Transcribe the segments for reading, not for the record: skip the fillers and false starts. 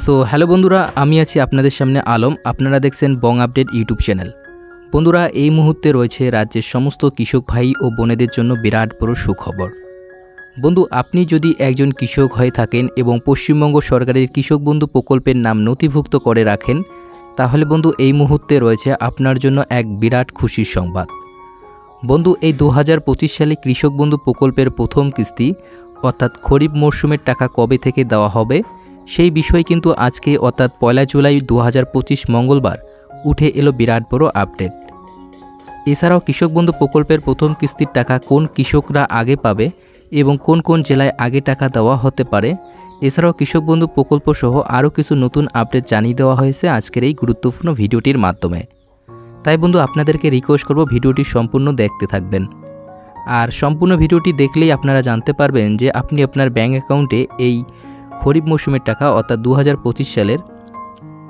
So hello বন্ধুরা, আমি আছি আপনাদের সামনে আলম। আপনারা দেখছেন বং আপডেট ইউটিউব চ্যানেল। বন্ধুরা, এই মুহূর্তে রয়েছে রাজ্যের সমস্ত কৃষক ভাই ও বোনেদের জন্য বিরাট বড় সুখবর। বন্ধু, আপনি যদি একজন কৃষক হয়ে থাকেন এবং পশ্চিমবঙ্গ সরকারের কৃষক বন্ধু প্রকল্পের নাম নথিভুক্ত করে রাখেন, তাহলে বন্ধু এই মুহূর্তে রয়েছে আপনার জন্য এক বিরাট খুশির সংবাদ। বন্ধু, এই 2025 সালে কৃষক বন্ধু প্রকল্পের প্রথম কিস্তি অর্থাৎ খরিফ মরশুমের টাকা কবে থেকে দেওয়া হবে সেই বিষয়ে কিন্তু আজকে অর্থাৎ 1 জুলাই 2025 মঙ্গলবার উঠে এলো বিরাট বড় আপডেট। এছাড়াও কৃষক বন্ধু প্রকল্পের প্রথম কিস্তির টাকা কোন কৃষকরা আগে পাবে এবং কোন কোন জেলায় আগে টাকা দেওয়া হতে পারে, এছাড়াও কৃষক বন্ধু প্রকল্প সহ আরও কিছু নতুন আপডেট জানিয়ে দেওয়া হয়েছে আজকের এই গুরুত্বপূর্ণ ভিডিওটির মাধ্যমে। তাই বন্ধু আপনাদেরকে রিকোয়েস্ট করব ভিডিওটি সম্পূর্ণ দেখতে থাকবেন। আর সম্পূর্ণ ভিডিওটি দেখলেই আপনারা জানতে পারবেন যে আপনি আপনার ব্যাঙ্ক অ্যাকাউন্টে এই খরিফ মৌসুমের টাকা অর্থাৎ 2025 সালের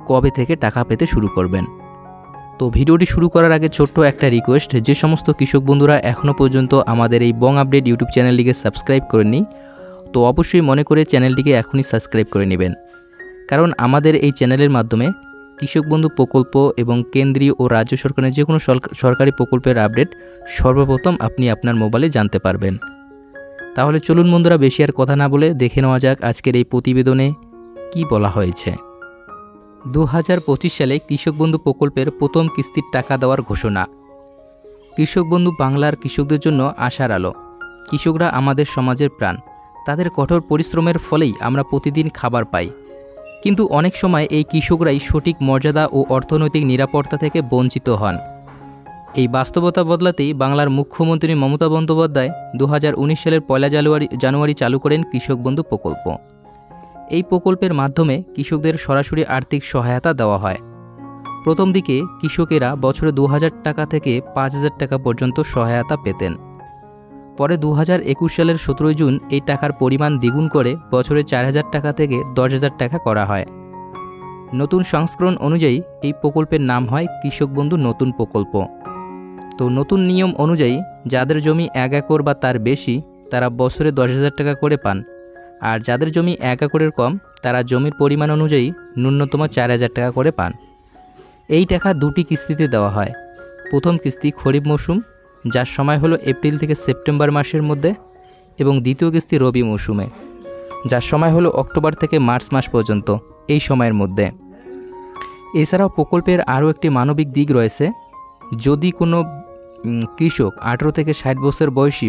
কবে থেকে টাকা পেতে শুরু করবেন। তো ভিডিওটি শুরু করার আগে ছোট্ট একটা রিকোয়েস্ট, যে সমস্ত কৃষক বন্ধুরা এখনও পর্যন্ত আমাদের এই বং আপডেট ইউটিউব চ্যানেলটিকে সাবস্ক্রাইব করেননি, তো অবশ্যই মনে করে চ্যানেলটিকে এখনই সাবস্ক্রাইব করে নেবেন। কারণ আমাদের এই চ্যানেলের মাধ্যমে কৃষক বন্ধু প্রকল্প এবং কেন্দ্রীয় ও রাজ্য সরকারের যে কোনো সরকারি প্রকল্পের আপডেট সর্বপ্রথম আপনি আপনার মোবাইলে জানতে পারবেন। তাহলে চলুন বন্ধুরা, বেশি আর কথা না বলে দেখে নেওয়া যাক আজকের এই প্রতিবেদনে কি বলা হয়েছে। 2025 সালে কৃষক বন্ধু প্রকল্পের প্রথম কিস্তির টাকা দেওয়ার ঘোষণা। কৃষক বন্ধু বাংলার কৃষকদের জন্য আশার আলো। কৃষকরা আমাদের সমাজের প্রাণ। তাদের কঠোর পরিশ্রমের ফলেই আমরা প্রতিদিন খাবার পাই। কিন্তু অনেক সময় এই কৃষকরাই সঠিক মর্যাদা ও অর্থনৈতিক নিরাপত্তা থেকে বঞ্চিত হন। এই বাস্তবতা বদলাতেই বাংলার মুখ্যমন্ত্রী মমতা বন্দ্যোপাধ্যায় 2019 সালের 1 জানুয়ারি চালু করেন কৃষক বন্ধু প্রকল্প। এই প্রকল্পের মাধ্যমে কৃষকদের সরাসরি আর্থিক সহায়তা দেওয়া হয়। প্রথম দিকে কৃষকেরা বছরে 2000 টাকা থেকে 5000 টাকা পর্যন্ত সহায়তা পেতেন। পরে 2021 সালের 17 জুন এই টাকার পরিমাণ দ্বিগুণ করে বছরে 4000 টাকা থেকে 10,000 টাকা করা হয়। নতুন সংস্করণ অনুযায়ী এই প্রকল্পের নাম হয় কৃষক বন্ধু নতুন প্রকল্প। তো নতুন নিয়ম অনুযায়ী যাদের জমি 1 একর বা তার বেশি তারা বছরে 10,000 টাকা করে পান, আর যাদের জমি 1 একরের কম তারা জমির পরিমাণ অনুযায়ী ন্যূনতম 4,000 টাকা করে পান। এই টাকা দুটি কিস্তিতে দেওয়া হয়। প্রথম কিস্তি খরিফ মৌসুম, যার সময় হলো এপ্রিল থেকে সেপ্টেম্বর মাসের মধ্যে, এবং দ্বিতীয় কিস্তি রবি মৌসুমে, যার সময় হলো অক্টোবর থেকে মার্চ মাস পর্যন্ত, এই সময়ের মধ্যে। এছাড়াও প্রকল্পের আরও একটি মানবিক দিক রয়েছে। যদি কোনো কৃষক 18 থেকে 60 বছর বয়সী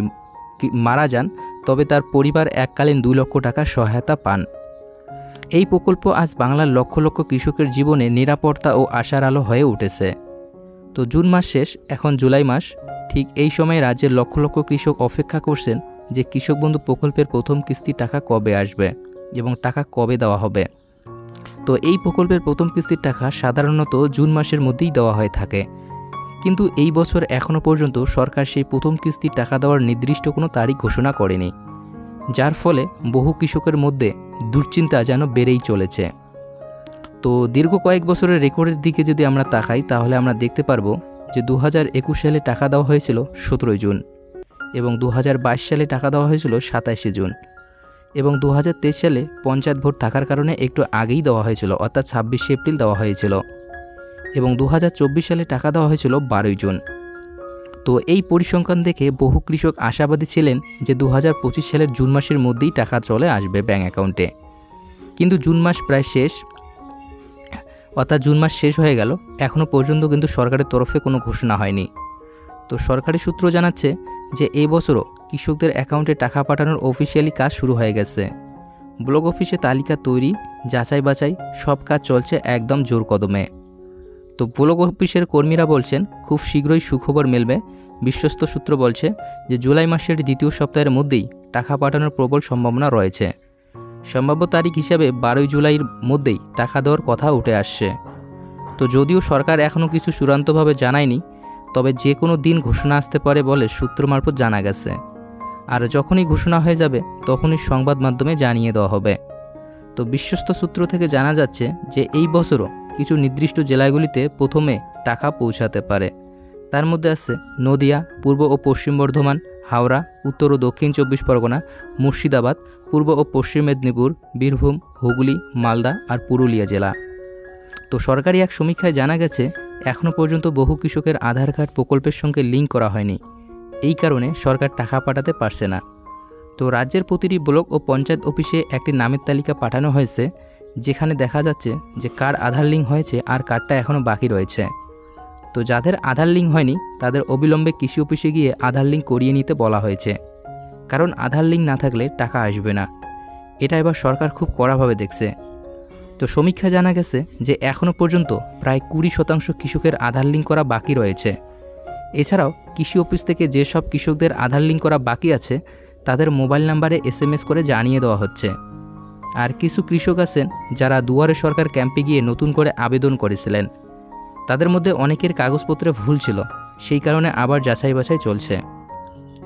মারা যান তবে তার পরিবার এককালীন 2 লক্ষ টাকা সহায়তা পান। এই প্রকল্প আজ বাংলার লক্ষ লক্ষ কৃষকের জীবনে নিরাপত্তা ও আশার আলো হয়ে উঠেছে। তো জুন মাস শেষ, এখন জুলাই মাস। ঠিক এই সময় রাজ্যের লক্ষ লক্ষ কৃষক অপেক্ষা করছেন যে কৃষক বন্ধু প্রকল্পের প্রথম কিস্তি টাকা কবে আসবে এবং টাকা কবে দেওয়া হবে। তো এই প্রকল্পের প্রথম কিস্তির টাকা সাধারণত জুন মাসের মধ্যেই দেওয়া হয়ে থাকে। কিন্তু এই বছর এখনও পর্যন্ত সরকার সেই প্রথম কিস্তির টাকা দেওয়ার নির্দিষ্ট কোনো তারিখ ঘোষণা করেনি, যার ফলে বহু কৃষকের মধ্যে দুশ্চিন্তা যেন বেড়েই চলেছে। তো দীর্ঘ কয়েক বছরের রেকর্ডের দিকে যদি আমরা তাকাই তাহলে আমরা দেখতে পারবো যে 2021 সালে টাকা দেওয়া হয়েছিল 17 জুন, এবং 2022 সালে টাকা দেওয়া হয়েছিল 27 জুন, এবং 2023 সালে পঞ্চায়েত ভোট থাকার কারণে একটু আগেই দেওয়া হয়েছিল অর্থাৎ 26 এপ্রিল দেওয়া হয়েছিল, এবং 2024 সালে টাকা দেওয়া হয়েছিল 12 জুন। তো এই পরিসংখ্যান দেখে বহু কৃষক আশাবাদী ছিলেন যে 2025 সালের জুন মাসের মধ্যেই টাকা চলে আসবে ব্যাঙ্ক অ্যাকাউন্টে। কিন্তু জুন মাস প্রায় শেষ, অর্থাৎ জুন মাস শেষ হয়ে গেল, এখনও পর্যন্ত কিন্তু সরকারের তরফে কোনো ঘোষণা হয়নি। তো সরকারি সূত্র জানাচ্ছে যে এই বছরও কৃষকদের অ্যাকাউন্টে টাকা পাঠানোর অফিসিয়ালি কাজ শুরু হয়ে গেছে। ব্লক অফিসে তালিকা তৈরি, যাচাই বাছাই সব কাজ চলছে একদম জোর কদমে। তো ব্লক অফিসের কর্মীরা বলছেন খুব শীঘ্রই সুখবর মিলবে। বিশ্বস্ত সূত্র বলছে যে জুলাই মাসের দ্বিতীয় সপ্তাহের মধ্যেই টাকা পাঠানোর প্রবল সম্ভাবনা রয়েছে। সম্ভাব্য তারিখ হিসাবে 12 জুলাইয়ের মধ্যেই টাকা দেওয়ার কথা উঠে আসছে। তো যদিও সরকার এখনও কিছু চূড়ান্তভাবে জানায়নি, তবে যে কোনো দিন ঘোষণা আসতে পারে বলে সূত্র মারফত জানা গেছে। আর যখনই ঘোষণা হয়ে যাবে তখনই সংবাদ মাধ্যমে জানিয়ে দেওয়া হবে। তো বিশ্বস্ত সূত্র থেকে জানা যাচ্ছে যে এই বছরও কিছু নির্দিষ্ট জেলাগুলিতে প্রথমে টাকা পৌঁছাতে পারে, তার মধ্যে আছে নদিয়া, পূর্ব ও পশ্চিম বর্ধমান, হাওড়া, উত্তর ও দক্ষিণ 24 পরগনা, মুর্শিদাবাদ, পূর্ব ও পশ্চিম মেদিনীপুর, বীরভূম, হুগলি, মালদা আর পুরুলিয়া জেলা। তো সরকারি এক সমীক্ষায় জানা গেছে এখনও পর্যন্ত বহু কৃষকের আধার কার্ড প্রকল্পের সঙ্গে লিঙ্ক করা হয়নি। এই কারণে সরকার টাকা পাঠাতে পারছে না। তো রাজ্যের প্রতিটি ব্লক ও পঞ্চায়েত অফিসে একটি নামের তালিকা পাঠানো হয়েছে, যেখানে দেখা যাচ্ছে যে কার আধার লিঙ্ক হয়েছে আর কার্ডটা এখনও বাকি রয়েছে। তো যাদের আধার লিঙ্ক হয়নি তাদের অবিলম্বে কৃষি অফিসে গিয়ে আধার লিঙ্ক করিয়ে নিতে বলা হয়েছে, কারণ আধার লিঙ্ক না থাকলে টাকা আসবে না। এটা এবার সরকার খুব কড়াভাবে দেখছে। তো সমীক্ষা জানা গেছে যে এখনও পর্যন্ত প্রায় 20% কৃষকের আধার লিঙ্ক করা বাকি রয়েছে। এছাড়াও কৃষি অফিস থেকে যেসব কৃষকদের আধার লিঙ্ক করা বাকি আছে তাদের মোবাইল নাম্বারে SMS করে জানিয়ে দেওয়া হচ্ছে। আর কিছু কৃষক আছেন যারা দুয়ারে সরকার ক্যাম্পে গিয়ে নতুন করে আবেদন করেছিলেন, তাদের মধ্যে অনেকের কাগজপত্রে ভুল ছিল, সেই কারণে আবার যাচাই বাছাই চলছে।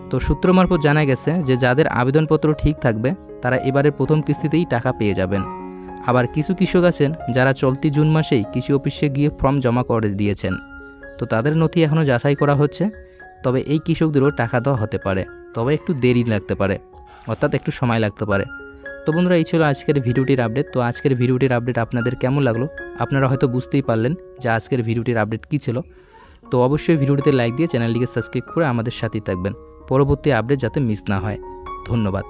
তো সূত্র মারফত জানা গেছে যে যাদের আবেদনপত্র ঠিক থাকবে তারা এবারের প্রথম কিস্তিতেই টাকা পেয়ে যাবেন। আবার কিছু কৃষক আছেন যারা চলতি জুন মাসেই কৃষি অফিসে গিয়ে ফর্ম জমা করে দিয়েছেন, তো তাদের নথি এখনও যাচাই করা হচ্ছে। তবে এই কৃষকদেরও টাকা দেওয়া হতে পারে, তবে একটু দেরি লাগতে পারে, অর্থাৎ একটু সময় লাগতে পারে। তো বন্ধুরা, এই ছিল আজকের ভিডিওটির আপডেট। তো আজকের ভিডিওটির আপডেট আপনাদের কেমন লাগলো? আপনারা হয়তো বুঝতেই পারলেন যে আজকের ভিডিওটির আপডেট কী ছিল। তো অবশ্যই ভিডিওটিতে লাইক দিয়ে চ্যানেলটিকে সাবস্ক্রাইব করে আমাদের সাথেই থাকবেন, পরবর্তী আপডেট যাতে মিস না হয়। ধন্যবাদ।